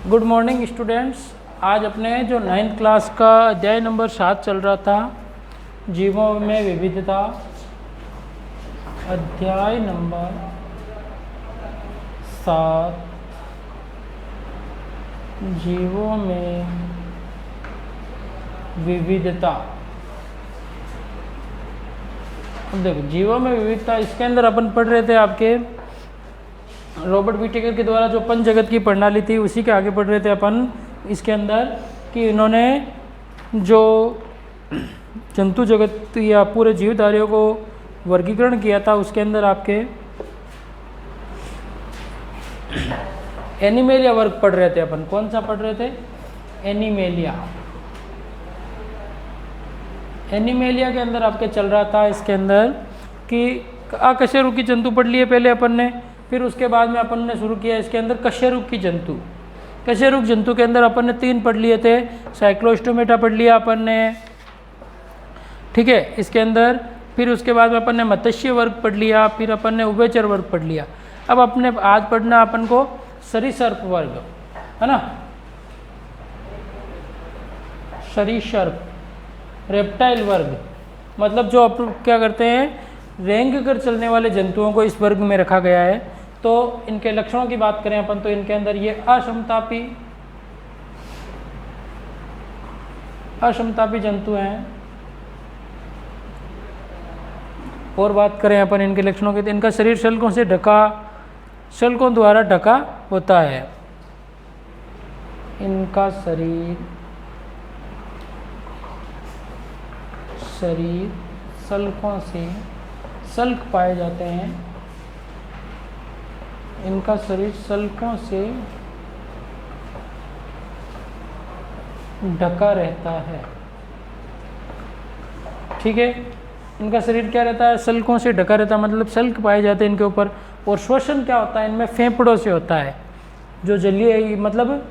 Good morning students. आज अपने जो 9th क्लास का अध्याय नंबर 7 चल रहा था, जीवों में विविधता, अध्याय नंबर 7, जीवों में विविधता। अब देखो, जीवों में विविधता, इसके अंदर अपन पढ़ रहे थे आपके रॉबर्ट विटेकर के द्वारा जो पंच जगत की प्रणाली थी, उसी के आगे पढ़ रहे थे अपन इसके अंदर कि इन्होंने जो जंतु जगत या पूरे जीवधारियों को वर्गीकरण किया था, उसके अंदर आपके एनिमेलिया वर्ग पढ़ रहे थे अपन। कौन सा पढ़ रहे थे? एनिमेलिया। एनिमेलिया के अंदर आपके चल रहा था इसके अंदर कि अकशेरुकी जंतु पढ़ लिए पहले अपन ने, फिर उसके बाद में अपन ने शुरू किया इसके अंदर कशेरुकी जंतु। कशेरुक जंतु के अंदर अपन ने 3 पढ़ लिए थे। साइक्लोस्टोमेटा पढ़ लिया अपन ने, ठीक है, इसके अंदर। फिर उसके बाद में अपन ने मत्स्य वर्ग पढ़ लिया, फिर अपन ने उभयचर वर्ग पढ़ लिया। अब अपने आज पढ़ना अपन को सरीसर्प वर्ग, है ना, सरीसर्प, रेप्टाइल वर्ग। मतलब जो अपन क्या करते हैं, रेंग कर चलने वाले जंतुओं को इस वर्ग में रखा गया है। तो इनके लक्षणों की बात करें अपन, तो इनके अंदर ये असमतापी जंतु हैं। और बात करें अपन इनके लक्षणों की, तो इनका शरीर शल्कों से शल्कों द्वारा ढका होता है। इनका शरीर शल्कों से, शल्क पाए जाते हैं, इनका शरीर शल्कों से ढका रहता है, ठीक है। इनका शरीर क्या रहता है? शल्कों से ढका रहता है, मतलब शल्क पाए जाते हैं इनके ऊपर। और श्वसन क्या होता है इनमें? फेफड़ों से होता है। जो जलीय मतलब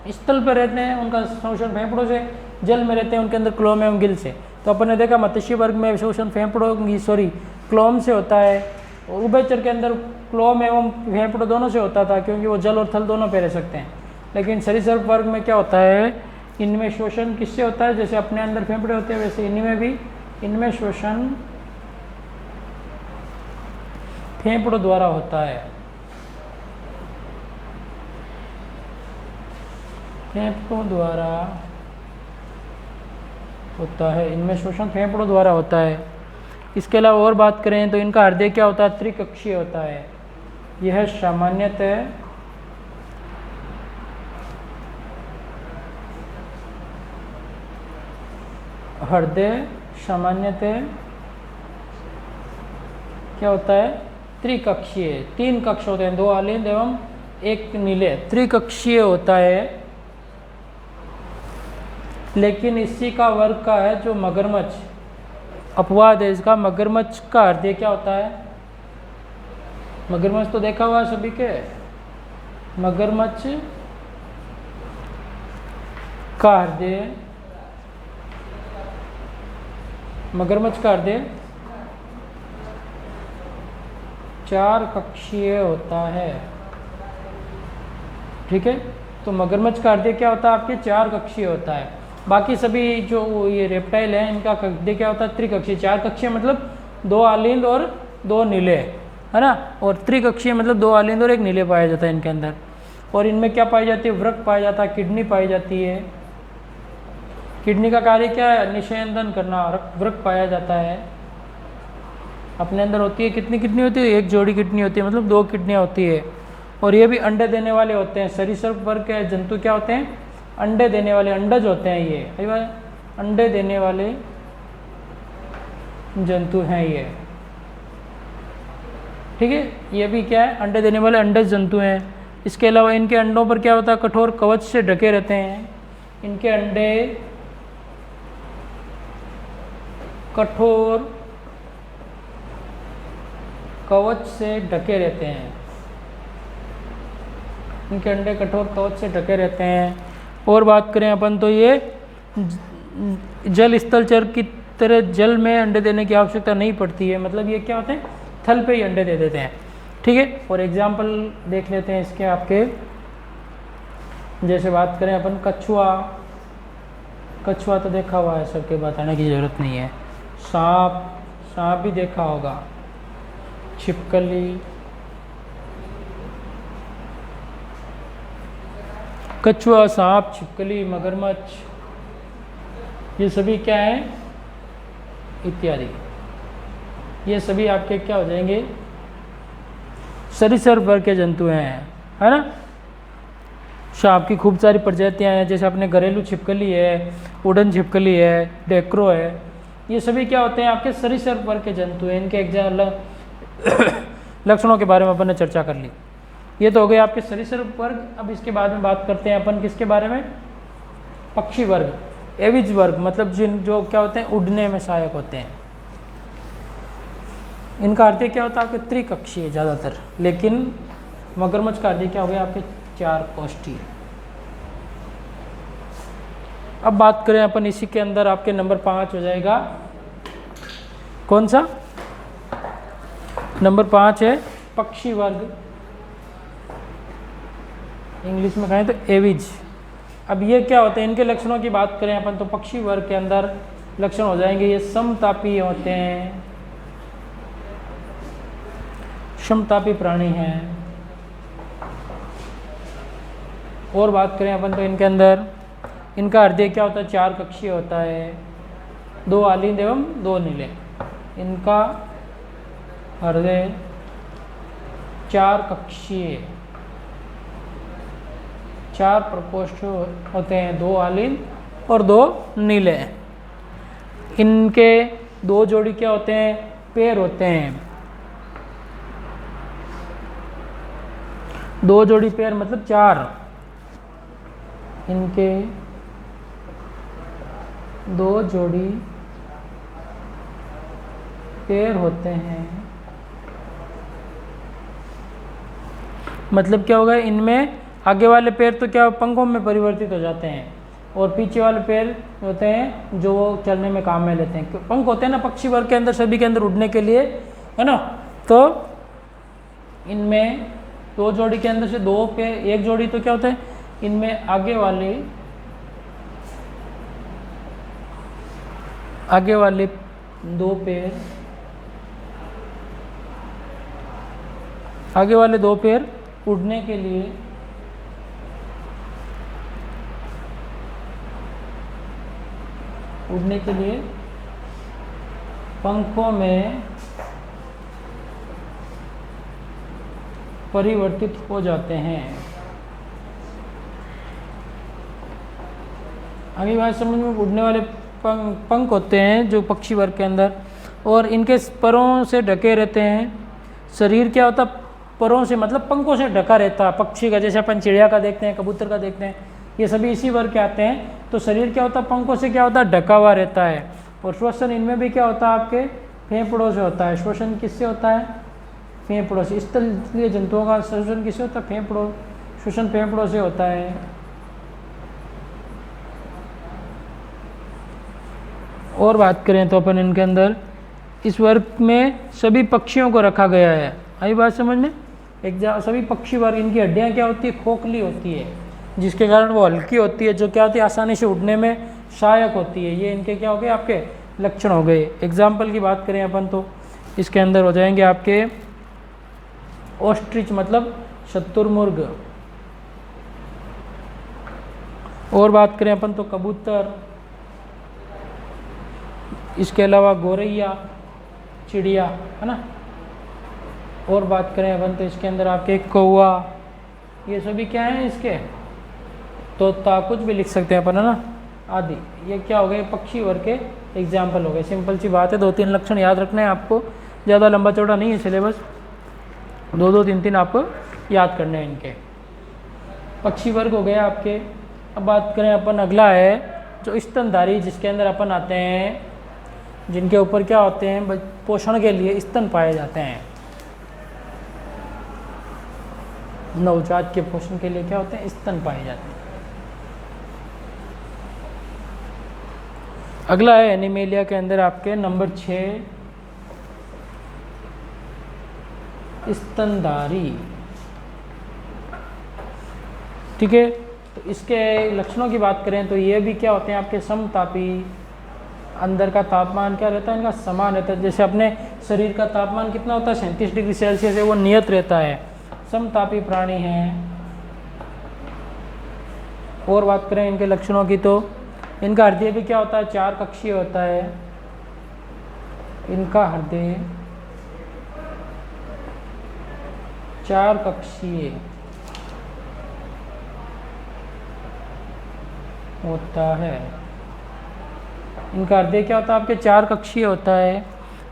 स्थल पर रहते हैं, उनका श्वसन फेफड़ों से, जल में रहते हैं उनके अंदर क्लोम एवं गिल से। तो अपन ने देखा मत्स्य वर्ग में श्वसन क्लोम से होता है। और उभयचर के अंदर क्लोम एवं फेफड़ों दोनों से होता था, क्योंकि वो जल और थल दोनों पे रह सकते हैं। लेकिन सरीसर्प वर्ग में क्या होता है, इनमें श्वसन किससे होता है? जैसे अपने अंदर फेफड़े होते हैं, वैसे इनमें भी, इनमें श्वसन फेफड़ों द्वारा होता है। फेफड़ों द्वारा होता है, इनमें श्वसन फेफड़ों द्वारा होता है। इसके अलावा और बात करें तो इनका हृदय क्या होता है? त्रिकक्षीय होता है। यह सामान्यतः हृदय सामान्यतः क्या होता है? त्रिकक्षीय। 3 कक्ष होते हैं, 2 आलिंद एवं 1 नीले, त्रिकक्षीय होता है। लेकिन इसी का वर्ग का है जो मगरमच्छ, अपवाद है इसका। मगरमच्छ का हृदय क्या होता है? मगरमच्छ तो देखा हुआ सभी के, मगरमच्छ का हृदय, मगरमच्छ का हृदय 4 कक्षीय होता है, ठीक है। तो मगरमच्छ का हृदय क्या होता है? आपके 4 कक्षीय होता है। बाकी सभी जो ये रेप्टाइल हैं, इनका हृदय क्या होता है? त्रिकक्षीय। 4 कक्षीय मतलब 2 आलिंद और 2 नीले, है ना। और त्रिकक्षीय मतलब 2 आलिंद और 1 नीले पाया जाता है इनके अंदर। और इनमें क्या पाई जाती है? वृक्क पाया जाता है, किडनी पाई जाती है। किडनी का कार्य क्या है? निषेचन करना। वृक्क पाया जाता है, अपने अंदर होती है। कितनी किडनी होती है? 1 जोड़ी किडनी होती है, मतलब 2 किडनियाँ होती है। और ये भी अंडे देने वाले होते हैं। सरीसर्प वर्ग के जंतु क्या होते हैं? अंडे देने वाले, अंडज होते हैं ये, अंडे देने वाले जंतु हैं ये, ठीक है। ये भी क्या है? अंडे देने वाले अंडज जंतु हैं। इसके अलावा इनके अंडों पर क्या होता है? कठोर कवच से ढके रहते हैं। इनके अंडे कठोर कवच से ढके रहते हैं। इनके अंडे कठोर कवच से ढके रहते हैं। और बात करें अपन तो ये जल स्थलचर की तरह जल में अंडे देने की आवश्यकता नहीं पड़ती है। मतलब ये क्या होते हैं? थल पे ही अंडे दे देते हैं, ठीक है। और एग्जाम्पल देख लेते हैं इसके आपके, जैसे बात करें अपन कछुआ, कछुआ तो देखा हुआ है, सबके बताने की ज़रूरत नहीं है। सांप, सांप भी देखा होगा। छिपकली, कछुआ, सांप, छिपकली, मगरमच्छ, ये सभी क्या हैं, इत्यादि। ये सभी आपके क्या हो जाएंगे, सरीसृप वर्ग के जंतु हैं, है ना। सांप की खूब सारी प्रजातियां हैं, जैसे अपने घरेलू छिपकली है, उड़न छिपकली है, डेक्रो है, ये सभी क्या होते हैं आपके सरीसृप वर्ग के जंतु हैं। इनके लक्षणों के बारे में अपन ने चर्चा कर ली। ये तो हो गए आपके सरीसृप वर्ग। अब इसके बाद में बात करते हैं अपन किसके बारे में, पक्षी वर्ग, एविज वर्ग, मतलब जो क्या होते हैं, उड़ने में सहायक होते हैं। इनका अर्थ क्या होता है आपके त्रिकक्षीय ज़्यादातर, लेकिन मगरमच्छ का अर्थ क्या हो गया आपके 4 कोष्ठीय। अब बात करें अपन इसी के अंदर, आपके नंबर 5 हो जाएगा, कौन सा, नंबर 5 है पक्षी वर्ग, इंग्लिश में कहें तो एविज। अब ये क्या होते हैं, इनके लक्षणों की बात करें अपन तो पक्षी वर्ग के अंदर लक्षण हो जाएंगे, ये समतापी होते हैं, समतापी प्राणी हैं। और बात करें अपन तो इनके अंदर, इनका हृदय क्या होता है, 4 कक्षीय होता है, 2 आलिंद एवं 2 नीले। इनका हृदय 4 कक्षीय, 4 प्रकोष्ठ होते हैं, 2 आलिंद और 2 नीले। इनके 2 जोड़ी क्या होते हैं, पैर होते हैं, 2 जोड़ी पैर मतलब 4। इनके 2 जोड़ी पैर होते हैं, मतलब क्या होगा, इनमें आगे वाले पैर तो क्या पंखों में परिवर्तित हो जाते हैं, और पीछे वाले पैर होते हैं जो चलने में काम में लेते हैं। पंख होते हैं ना पक्षी वर्ग के अंदर, सभी के अंदर उड़ने के लिए, है ना। तो इनमें 2 जोड़ी के अंदर से 2 पैर, 1 जोड़ी तो क्या होता है, इनमें आगे वाले 2 पैर, आगे वाले 2 पैर उड़ने के लिए पंखों में परिवर्तित हो जाते हैं। आगे बात समझ में, उड़ने वाले पंख होते हैं जो पक्षी वर्ग के अंदर, और इनके परों से ढके रहते हैं। शरीर क्या होता, परों से मतलब पंखों से ढका रहता है पक्षी का, जैसे अपन चिड़िया का देखते हैं, कबूतर का देखते हैं, ये सभी इसी वर्ग के आते हैं। तो शरीर क्या होता है, पंखों से क्या होता है, ढका हुआ रहता है। और श्वसन इनमें भी क्या होता है, आपके फेफड़ों से होता है। श्वसन किससे होता है, फेफड़ों से। इसलिए जंतुओं का श्वसन किससे होता है, फेफड़ों, श्वसन फेफड़ों से होता है। और बात करें तो अपन इनके अंदर इस वर्ग में सभी पक्षियों को रखा गया है। आई बात समझ में, सभी पक्षी वर्ग, इनकी हड्डियां क्या होती है, खोखली होती है, जिसके कारण वो हल्की होती है, जो क्या होती है, आसानी से उड़ने में सहायक होती है। ये इनके क्या हो गए, आपके लक्षण हो गए। एग्जाम्पल की बात करें अपन तो इसके अंदर हो जाएंगे आपके ऑस्ट्रिच मतलब शुतुरमुर्ग। और बात करें अपन तो कबूतर, इसके अलावा गौरैया चिड़िया, है ना। और बात करें अपन तो इसके अंदर आपके कौवा, ये सभी क्या हैं इसके, तोता, कुछ भी लिख सकते हैं अपन, है ना, आदि। ये क्या हो गए, पक्षी वर्ग के एग्जाम्पल हो गए। सिंपल सी बात है, 2-3 लक्षण याद रखना है आपको, ज़्यादा लंबा चौड़ा नहीं है सिलेबस, 2-2, 3-3 आपको याद करने हैं इनके। पक्षी वर्ग हो गया आपके। अब बात करें अपन, अगला है जो स्तनधारी, जिसके अंदर अपन आते हैं, जिनके ऊपर क्या होते हैं, पोषण के लिए स्तन पाए जाते हैं। नवजात के पोषण के लिए क्या होते हैं, स्तन पाए जाते हैं। अगला है एनिमेलिया के अंदर आपके नंबर 6 स्तनधारी। ठीक है, तो इसके लक्षणों की बात करें तो ये भी क्या होते हैं आपके समतापी, अंदर का तापमान क्या रहता है इनका समान रहता है। जैसे अपने शरीर का तापमान कितना होता है 37 डिग्री सेल्सियस है, वो नियत रहता है, समतापी प्राणी हैं। और बात करें इनके लक्षणों की तो इनका हृदय भी क्या होता है 4 कक्षीय होता है। इनका हृदय 4 कक्षीय होता है। इनका हृदय क्या होता है आपके 4 कक्षीय होता है।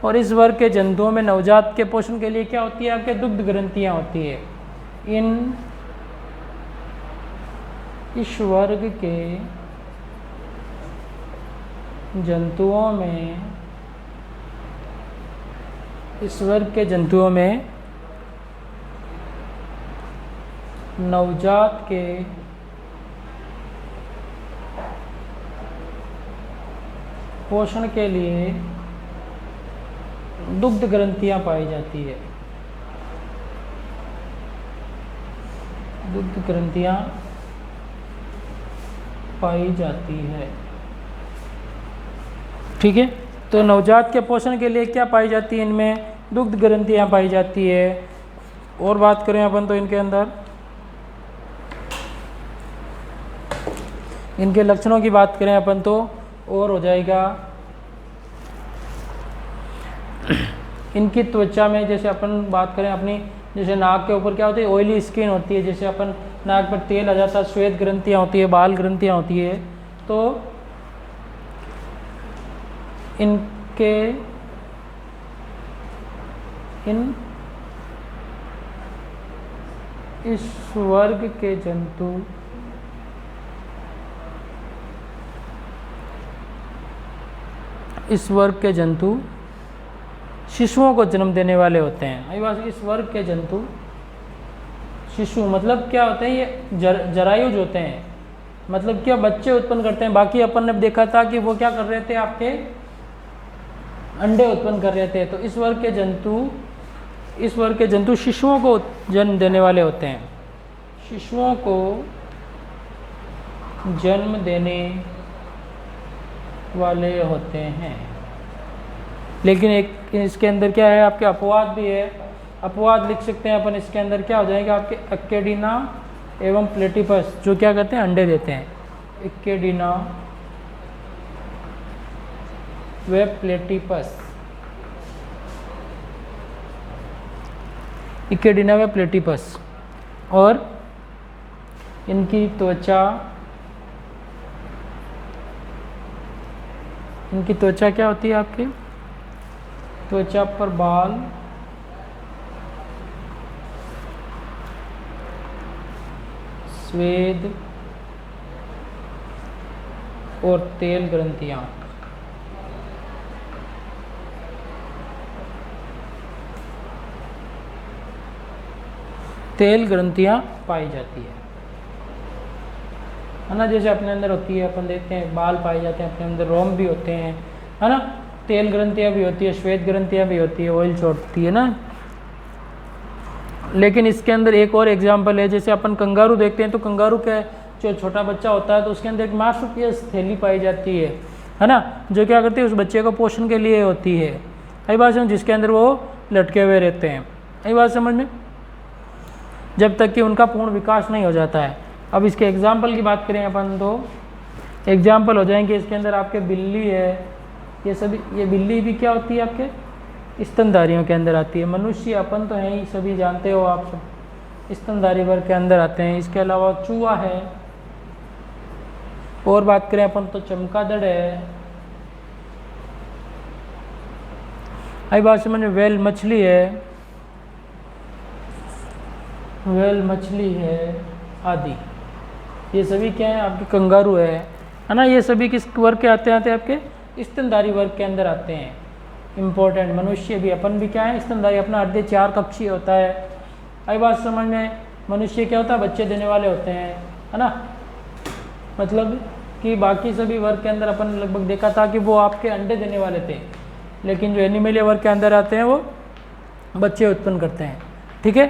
और इस वर्ग के जंतुओं में नवजात के पोषण के लिए क्या होती है आपके दुग्ध ग्रंथियां होती है। इस वर्ग के जंतुओं में नवजात के पोषण के लिए दुग्ध ग्रंथियां पाई जाती है। दुग्ध ग्रंथियां पाई जाती है, ठीक है। तो नवजात के पोषण के लिए क्या पाई जाती है, इनमें दुग्ध ग्रंथियां पाई जाती है। और बात करें अपन तो इनके अंदर इनके लक्षणों की बात करें अपन तो और हो जाएगा। इनकी त्वचा में जैसे अपन बात करें अपनी, जैसे नाक के ऊपर क्या होती है ऑयली स्किन होती है, जैसे अपन नाक पर तेल आ जाता है, श्वेत ग्रंथियां होती है, बाल ग्रंथियां होती है। तो इस वर्ग के जंतु शिशुओं को जन्म देने वाले होते हैं। इस वर्ग के जंतु शिशु मतलब क्या होते हैं, ये जरायुज होते हैं, मतलब क्या बच्चे उत्पन्न करते हैं। बाकी अपन ने देखा था कि वो क्या कर रहे थे आपके अंडे उत्पन्न कर रहे थे। तो इस वर्ग के जंतु शिशुओं को जन्म देने वाले होते हैं, शिशुओं को जन्म देने वाले होते हैं। लेकिन एक इसके अंदर क्या है आपके अपवाद भी है, अपवाद लिख सकते हैं अपन। इसके अंदर क्या हो जाएगा आपके एक्केडीना एवं प्लेटिपस, जो क्या करते हैं अंडे देते हैं। एक्केडीना व प्लेटिपस, एक्केडीना व प्लेटिपस। और इनकी त्वचा क्या होती है आपकी, त्वचा पर बाल, स्वेद और तेल ग्रंथियां। तेल ग्रंथियां पाई जाती है ना। जैसे अपने अंदर होती है, अपन देखते हैं बाल पाए जाते हैं अपने अंदर, रोम भी होते हैं, है ना। तेल ग्रंथियां भी होती है, श्वेत ग्रंथियां भी होती है, ऑयल छोड़ती है ना। लेकिन इसके अंदर एक और एग्जाम्पल है, जैसे अपन कंगारू देखते हैं, तो कंगारू का जो छोटा बच्चा होता है तो उसके अंदर एक मार्सुपियस थैली पाई जाती है ना, जो क्या करती है उस बच्चे को पोषण के लिए होती है। आई बात समझ, जिसके अंदर वो लटके हुए रहते हैं। आई बात समझ में, जब तक कि उनका पूर्ण विकास नहीं हो जाता है। अब इसके एग्जाम्पल की बात करें अपन तो एग्जाम्पल हो जाएंगे इसके अंदर आपके बिल्ली है, ये सभी, ये बिल्ली भी क्या होती है आपके स्तनधारियों के अंदर आती है। मनुष्य अपन तो हैं ही, सभी जानते हो आप सब, स्तनधारी वर्ग के अंदर आते हैं। इसके अलावा चूहा है। और बात करें अपन तो चमगादड़ है। आई बात समझ में, वेल मछली है, वेल मछली है आदि। ये सभी क्या है आपके कंगारू है ना। ये सभी किस वर्ग के आते हैं आपके स्तनधारी वर्ग के अंदर आते हैं। इम्पोर्टेंट, मनुष्य भी, अपन भी क्या है स्तनधारी, अपना हृदय 4 कक्षीय होता है। आई बात समझ में, मनुष्य क्या होता है बच्चे देने वाले होते हैं, है ना। मतलब कि बाकी सभी वर्ग के अंदर अपन लगभग देखा था कि वो आपके अंडे देने वाले थे, लेकिन जो एनिमल वर्ग के अंदर आते हैं वो बच्चे उत्पन्न करते हैं, ठीक है।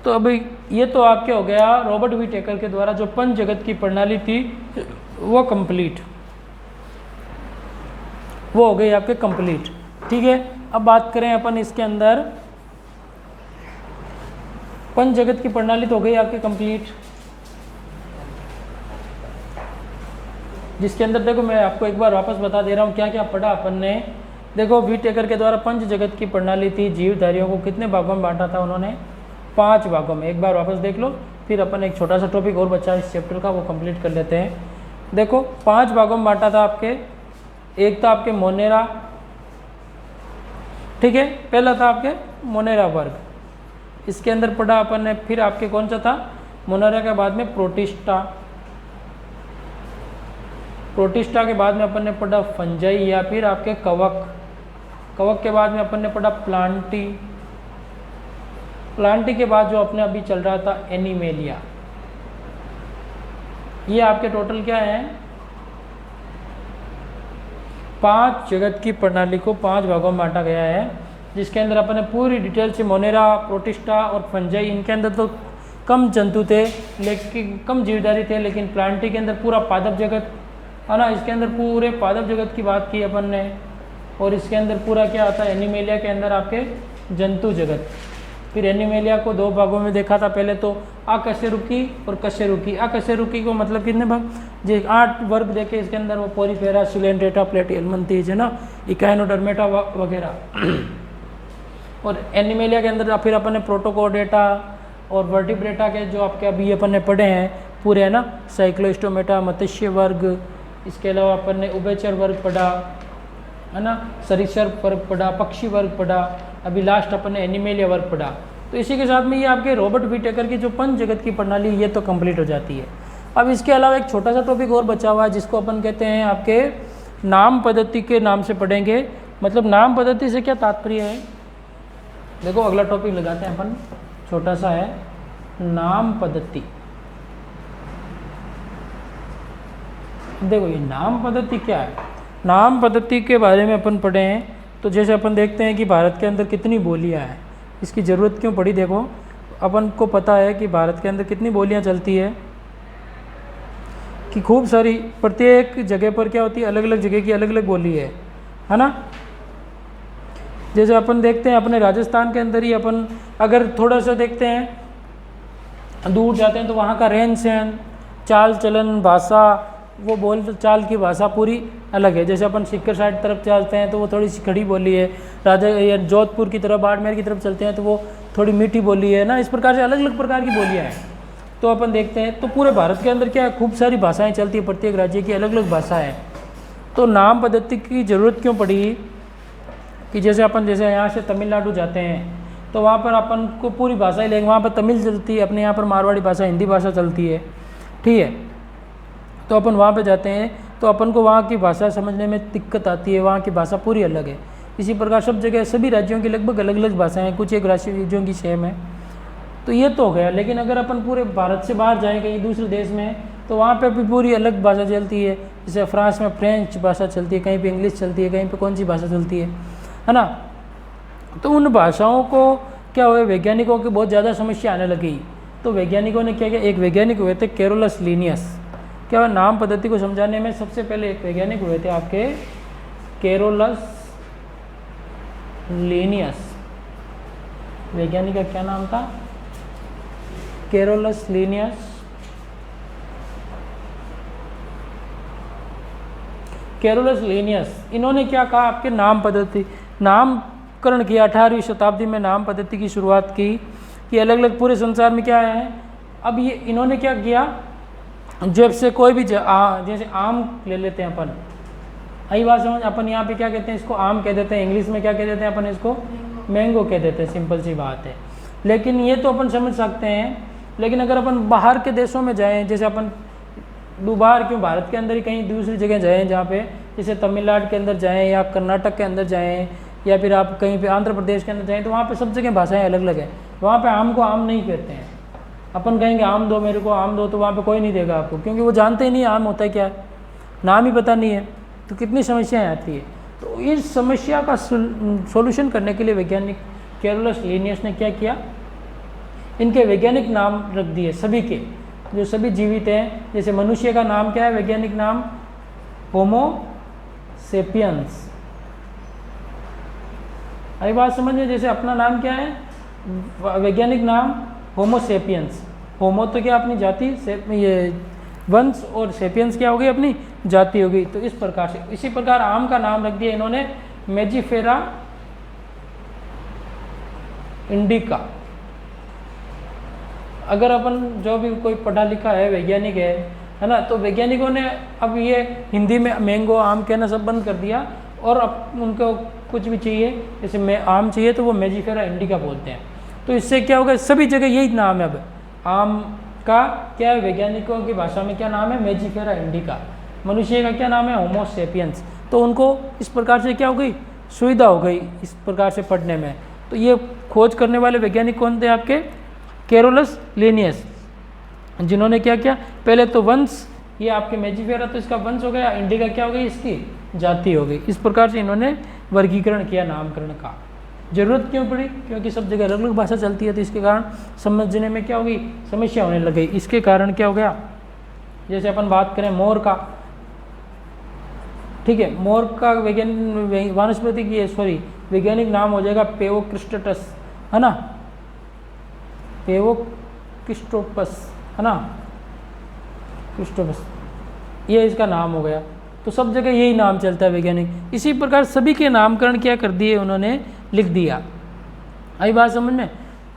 तो अभी ये तो आपके हो गया रॉबर्ट वी टेकर के द्वारा जो पंच जगत की प्रणाली थी वो कंप्लीट, वो हो गई आपके कंप्लीट। ठीक है, अब बात करें अपन इसके अंदर, पंच जगत की प्रणाली तो हो गई आपके कंप्लीट, जिसके अंदर देखो मैं आपको एक बार वापस बता दे रहा हूँ क्या क्या पढ़ा अपन ने। देखो वी टेकर के द्वारा पंच जगत की प्रणाली थी, जीवधारियों को कितने भागों में बांटा था उन्होंने, 5 भागों में। एक बार वापस देख लो, फिर अपन एक छोटा सा टॉपिक और बचा इस चैप्टर का, वो कंप्लीट कर लेते हैं। देखो 5 भागों में बांटा था आपके, एक था आपके मोनेरा, ठीक है, पहला था आपके मोनेरा वर्ग, इसके अंदर पढ़ा अपन ने। फिर आपके कौन सा था, मोनेरा के बाद में प्रोटिस्टा, प्रोटिस्टा के बाद में अपन ने पढ़ा फंजाई या फिर आपके कवक, कवक के बाद में अपन ने पढ़ा प्लांटी, प्लांटी के बाद जो अपने अभी चल रहा था एनिमेलिया। ये आपके टोटल क्या है, 5 जगत की प्रणाली को 5 भागों में बांटा गया है, जिसके अंदर अपन ने पूरी डिटेल से मोनेरा, प्रोटिस्टा और फंजाई, इनके अंदर तो कम जंतु थे लेकिन कम जीवधारी थे, लेकिन प्लांटी के अंदर पूरा पादप जगत है ना, इसके अंदर पूरे पादप जगत की बात की अपन ने। और इसके अंदर पूरा क्या आता है, एनिमेलिया के अंदर आपके जंतु जगत। फिर एनिमेलिया को 2 भागों में देखा था, पहले तो अकशेरुकी और कशेरुकी। अकशेरुकी को मतलब कितने भाग, जो 8 वर्ग देखे इसके अंदर, वो पोरीफेरा, सिलेंड्रेटा, प्लेटिहेल्मिन्थेस है ना, इकाइनोडर्मेटा वगैरह। और एनिमेलिया के अंदर फिर अपन ने प्रोटोकोडेटा और वर्टिब्रेटा के जो आपके अभी अपन ने पढ़े हैं पूरे है ना, साइक्लोस्टोमेटा, मत्स्य वर्ग, इसके अलावा अपन ने उभयचर वर्ग पढ़ा है ना, सरीसृप वर्ग पढ़ा, पक्षी वर्ग पढ़ा, अभी लास्ट अपन ने एनिमेलिया वर्ग पढ़ा। तो इसी के साथ में ये आपके रॉबर्ट वी टेकर की जो पंच जगत की प्रणाली ये तो कंप्लीट हो जाती है। अब इसके अलावा एक छोटा सा टॉपिक और बचा हुआ है जिसको अपन कहते हैं आपके नाम पद्धति के नाम से पढ़ेंगे। मतलब नाम पद्धति से क्या तात्पर्य है, देखो अगला टॉपिक लगाते हैं अपन, छोटा सा है नाम पद्धति। देखो ये नाम पद्धति क्या है, नाम पद्धति के बारे में अपन पढ़े हैं। तो जैसे अपन देखते हैं कि भारत के अंदर कितनी बोलियां हैं, इसकी ज़रूरत क्यों पड़ी, देखो अपन को पता है कि भारत के अंदर कितनी बोलियां चलती है, कि खूब सारी, प्रत्येक जगह पर क्या होती है, अलग अलग जगह की अलग अलग बोली है ना। जैसे अपन देखते हैं अपने राजस्थान के अंदर ही अपन अगर थोड़ा सा देखते हैं, दूर जाते हैं तो वहाँ का रहन सहन, चाल चलन, भाषा, वो बोल चाल की भाषा पूरी अलग है। जैसे अपन सिक्कर साइड तरफ चलते हैं तो वो थोड़ी सी खड़ी बोली है, राजा या जोधपुर की तरफ, बाड़मेर की तरफ चलते हैं तो वो थोड़ी मीठी बोली है ना। इस प्रकार से अलग अलग प्रकार की बोलियाँ हैं। तो अपन देखते हैं तो पूरे भारत के अंदर क्या है, खूब सारी भाषाएँ चलती है, प्रत्येक राज्य की अलग अलग भाषा है। तो नाम पद्धति की ज़रूरत क्यों पड़ी कि जैसे अपन जैसे यहाँ से तमिलनाडु जाते हैं तो वहाँ पर अपन को पूरी भाषा ही लेंगे, वहाँ पर तमिल चलती है, अपने यहाँ पर मारवाड़ी भाषा, हिंदी भाषा चलती है, ठीक है। तो अपन वहाँ पे जाते हैं तो अपन को वहाँ की भाषा समझने में दिक्कत आती है, वहाँ की भाषा पूरी अलग है। इसी प्रकार सब जगह सभी राज्यों की लगभग अलग अलग भाषाएं हैं, कुछ एक राज्यों की सेम है। तो ये तो हो गया, लेकिन अगर अपन पूरे भारत से बाहर जाएँ कहीं दूसरे देश में तो वहाँ पे भी पूरी अलग भाषा चलती है। जैसे फ्रांस में फ्रेंच भाषा चलती है, कहीं पे इंग्लिश चलती है, कहीं पे कौन सी भाषा चलती है ना। तो उन भाषाओं को क्या हुआ, वैज्ञानिकों की बहुत ज़्यादा समस्या आने लगी। तो वैज्ञानिकों ने क्या किया, एक वैज्ञानिक हुए थे कैरोलस लिनियस, क्या हुआ, नाम पद्धति को समझाने में सबसे पहले एक वैज्ञानिक हुए थे आपके कैरोलस लिनियस। वैज्ञानिक का क्या नाम था, कैरोलस लिनियस। कैरोलस लिनियस, इन्होंने क्या कहा, आपके नाम पद्धति, नामकरण किया। 18वीं शताब्दी में नाम पद्धति की शुरुआत की कि अलग अलग पूरे संसार में क्या है। अब ये इन्होंने क्या किया, जब से कोई भी जैसे आम ले लेते हैं अपन, आई बात समझ, अपन यहाँ पे क्या कहते हैं, इसको आम कह देते हैं, इंग्लिश में क्या कह देते हैं अपन, इसको मैंगो कह देते हैं, सिंपल सी बात है। लेकिन ये तो अपन समझ सकते हैं, लेकिन अगर अपन बाहर के देशों में जाएँ, जैसे अपन बाहर क्यों, भारत के अंदर ही कहीं दूसरी जगह जाएँ जहाँ पे, जैसे तमिलनाडु के अंदर जाएँ या कर्नाटक के अंदर जाएँ या फिर आप कहीं पे आंध्र प्रदेश के अंदर जाएँ, तो वहाँ पे सब जगह भाषाएं अलग अलग है। वहाँ पे आम को आम नहीं कहते हैं, अपन कहेंगे आम दो मेरे को, आम दो, तो वहाँ पे कोई नहीं देगा आपको, क्योंकि वो जानते ही नहीं आम होता है क्या है, नाम ही पता नहीं है। तो कितनी समस्याएँ आती है। तो इस समस्या का सोल्यूशन करने के लिए वैज्ञानिक कैरोलस लिनियस ने क्या किया, इनके वैज्ञानिक नाम रख दिए सभी के, जो सभी जीवित हैं। जैसे मनुष्य का नाम क्या है वैज्ञानिक नाम? होमो सेपियंस। आई बात समझ में? जैसे अपना नाम क्या है वैज्ञानिक नाम? होमो सेपियंस। होमो तो क्या अपनी जाति, ये वंश, और सेपियंस क्या हो गई अपनी जाति हो गई। तो इस प्रकार से, इसी प्रकार आम का नाम रख दिया इन्होंने मेजिफेरा इंडिका। अगर अपन जो भी कोई पढ़ा लिखा है वैज्ञानिक है ना, तो वैज्ञानिकों ने अब ये हिंदी में मैंगो आम कहना सब बंद कर दिया, और अब उनको कुछ भी चाहिए, जैसे मैं आम चाहिए तो वो मेजिफेरा इंडिका बोलते हैं। तो इससे क्या होगा, सभी जगह यही नाम है। अब आम का क्या है वैज्ञानिकों की भाषा में क्या नाम है? मेजिफेरा इंडिका। मनुष्य का क्या नाम है? होमो सेपियंस। तो उनको इस प्रकार से क्या हो गई, सुविधा हो गई इस प्रकार से पढ़ने में। तो ये खोज करने वाले वैज्ञानिक कौन थे आपके? कैरोलस लिनियस, जिन्होंने क्या किया, पहले तो वंश, ये आपके मेजिफेरा तो इसका वंश हो गया, इंडिका क्या हो गई, इसकी जाति हो गई। इस प्रकार से इन्होंने वर्गीकरण किया नामकरण का। जरूरत क्यों पड़ी? क्योंकि सब जगह अलग अलग भाषा चलती है, तो इसके कारण समझने में क्या होगी, समस्या होने लग गई। इसके कारण क्या हो गया, जैसे अपन बात करें मोर का, ठीक है, मोर का वैज्ञानिक वानस्पतिक ये वैज्ञानिक नाम हो जाएगा पेवोक्रिस्टस, है ना, पेवोक्रिस्टोपस, है ना, क्रिस्टोपस, ये इसका नाम हो गया। तो सब जगह यही नाम चलता है वैज्ञानिक। इसी प्रकार सभी के नामकरण क्या कर दिए उन्होंने, लिख दिया। आई बात समझ में?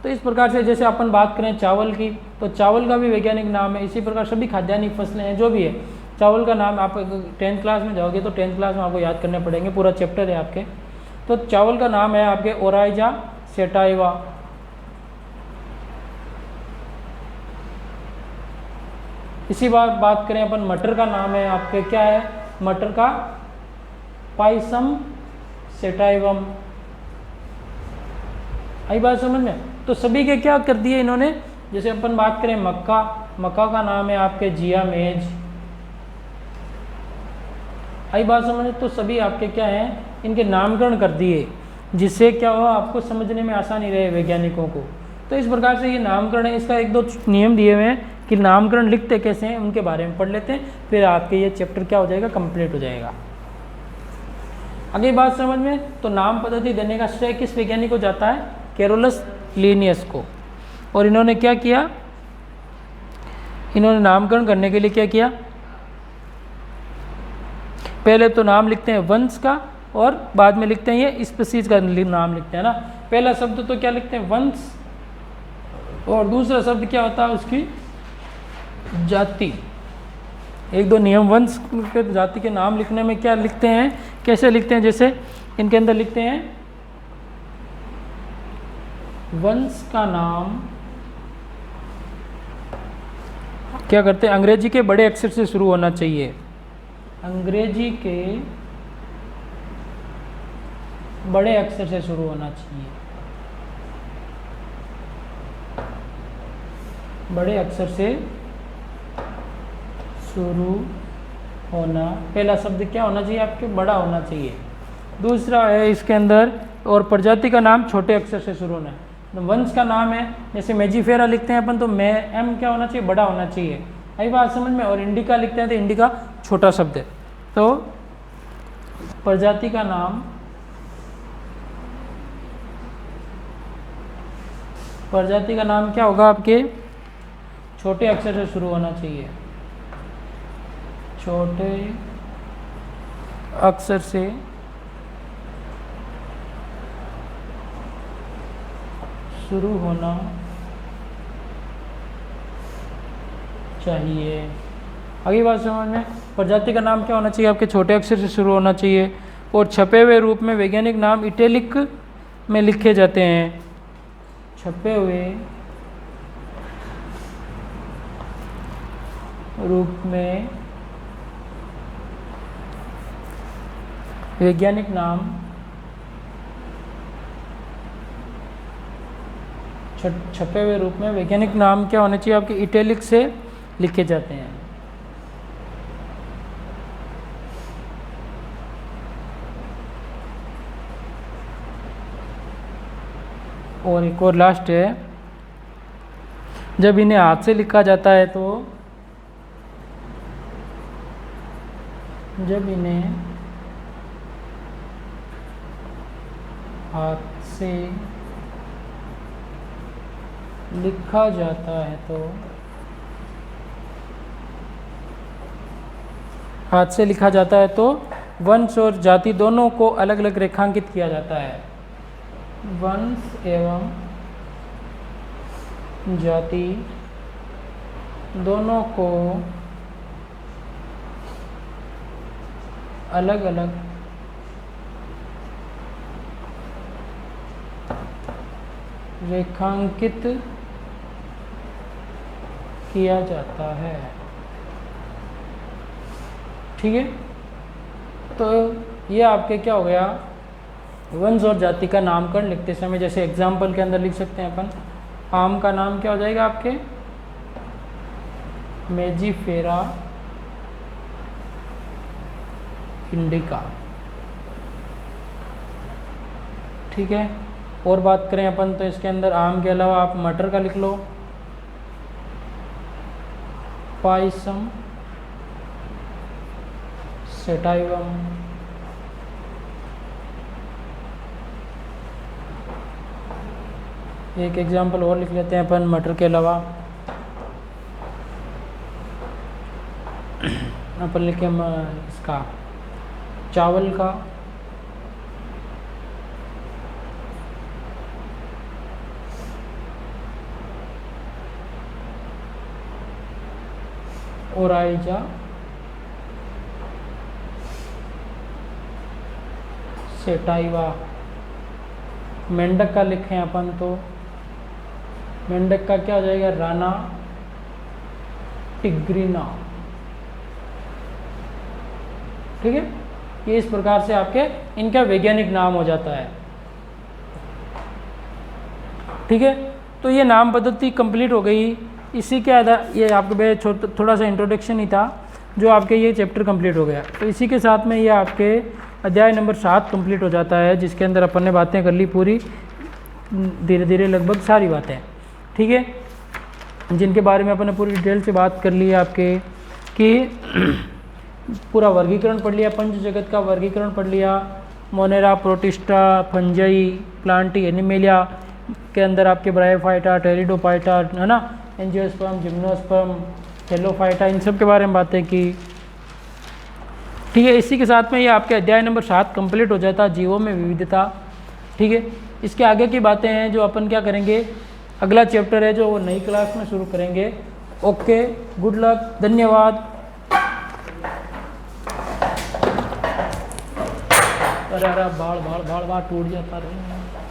तो इस प्रकार से जैसे अपन बात करें चावल की, तो चावल का भी वैज्ञानिक नाम है। इसी प्रकार सभी खाद्यान्य फसलें हैं जो भी है, चावल का नाम आप 10th क्लास में जाओगे तो 10th क्लास में आपको याद करने पड़ेंगे, पूरा चैप्टर है आपके। तो चावल का नाम है आपके ओराइजा सेटाइवा। इसी बात करें अपन मटर का नाम है आपके क्या है, मटर का पाइसम सेटाइवम। आई बात समझ में? तो सभी के क्या कर दिए इन्होंने, जैसे अपन बात करें मक्का, मक्का का नाम है आपके जिया मेज। आई बात समझ में? तो सभी आपके क्या हैं, इनके नामकरण कर दिए, जिससे क्या हुआ, आपको समझने में आसानी रहे वैज्ञानिकों को। तो इस प्रकार से ये नामकरण है। इसका 1-2 नियम दिए हुए हैं कि नामकरण लिखते कैसे हैं, उनके बारे में पढ़ लेते हैं, फिर आपके ये चैप्टर क्या हो जाएगा, कंप्लीट हो जाएगा। अगली बात समझ में? तो नाम पद्धति देने का श्रेय किस वैज्ञानिक को जाता है? कैरोलस लिनियस को। और इन्होंने क्या किया, इन्होंने नामकरण करने के लिए क्या किया, पहले तो नाम लिखते हैं वंश का, और बाद में लिखते हैं ये स्पीशीज का नाम लिखते हैं ना। पहला शब्द तो क्या लिखते हैं, वंश, और दूसरा शब्द क्या होता है उसकी जाति। 1-2 नियम वंश के जाति के नाम लिखने में क्या लिखते हैं, कैसे लिखते हैं, जैसे इनके अंदर लिखते हैं वंश का नाम क्या करते हैं, अंग्रेजी के बड़े अक्षर से शुरू होना चाहिए, अंग्रेजी के बड़े अक्षर से शुरू होना चाहिए, बड़े अक्षर से शुरू होना। पहला शब्द क्या होना चाहिए आपके, बड़ा होना चाहिए। दूसरा है इसके अंदर, और प्रजाति का नाम छोटे अक्षर से शुरू होना है। तो वंश का नाम है, जैसे मेजिफेरा लिखते हैं अपन, तो एम क्या होना चाहिए, बड़ा होना चाहिए। आई बात समझ में? और इंडिका लिखते हैं तो इंडिका छोटा शब्द है। तो प्रजाति का नाम, प्रजाति का नाम क्या होगा आपके, छोटे अक्षर से शुरू होना चाहिए, छोटे अक्षर से शुरू होना चाहिए। अगली बात समझ में? प्रजाति का नाम क्या होना चाहिए आपके, छोटे अक्षर से शुरू होना चाहिए। और छपे हुए रूप में वैज्ञानिक नाम इटैलिक में लिखे जाते हैं, छपे हुए रूप में वैज्ञानिक नाम छपे हुए रूप में वैज्ञानिक नाम क्या होने चाहिए आपके, इटैलिक से लिखे जाते हैं। और एक और लास्ट है, जब इन्हें हाथ से लिखा जाता है तो जब इन्हें हाथ से लिखा जाता है तो हाथ से लिखा जाता है तो वंश और जाति दोनों को अलग अलग रेखांकित किया जाता है। वंश एवं जाति दोनों को अलग अलग रेखांकित किया जाता है। ठीक है, तो ये आपके क्या हो गया, वंश और जाति का नामकरण लिखते समय जैसे एग्जाम्पल के अंदर लिख सकते हैं अपन, आम का नाम क्या हो जाएगा आपके, मेजिफेरा इंडिका। ठीक है, और बात करें अपन तो इसके अंदर आम के अलावा आप मटर का लिख लो, पाइसम सेटाइवम। एक एग्जाम्पल और लिख लेते हैं अपन मटर के अलावा, अपन लिखे इसका चावल का, ओराइजा सेटाइवा। मेंढक का लिखें अपन तो मेंढक का क्या हो जाएगा, राना टिग्रिना। ठीक है, ये इस प्रकार से आपके इनका वैज्ञानिक नाम हो जाता है। ठीक है, तो ये नाम पद्धति कंप्लीट हो गई। इसी के आधार ये आपके थोड़ा सा इंट्रोडक्शन ही था जो आपके ये चैप्टर कंप्लीट हो गया। तो इसी के साथ में ये आपके अध्याय नंबर 7 कंप्लीट हो जाता है, जिसके अंदर अपन ने बातें कर ली पूरी, धीरे धीरे लगभग सारी बातें। ठीक है, जिनके बारे में अपन ने पूरी डिटेल से बात कर ली है आपके कि पूरा वर्गीकरण पढ़ लिया, पंच जगत का वर्गीकरण पढ़ लिया, Monera, protista, fungi, Plantae, animalia के अंदर आपके ब्रायोफाइटा, टेरिडोफाइटा, है ना, एंजियोस्पर्म, जिम्नोस्पर्म, हेलोफाइटा, इन सब के बारे में बातें की। ठीक है, इसी के साथ में ये आपके अध्याय नंबर 7 कंप्लीट हो जाता, जीवों में विविधता। ठीक है, इसके आगे की बातें हैं जो अपन क्या करेंगे, अगला चैप्टर है जो वो नई क्लास में शुरू करेंगे। ओके, गुड लक, धन्यवाद। अरे बाल टूट जाता रहे।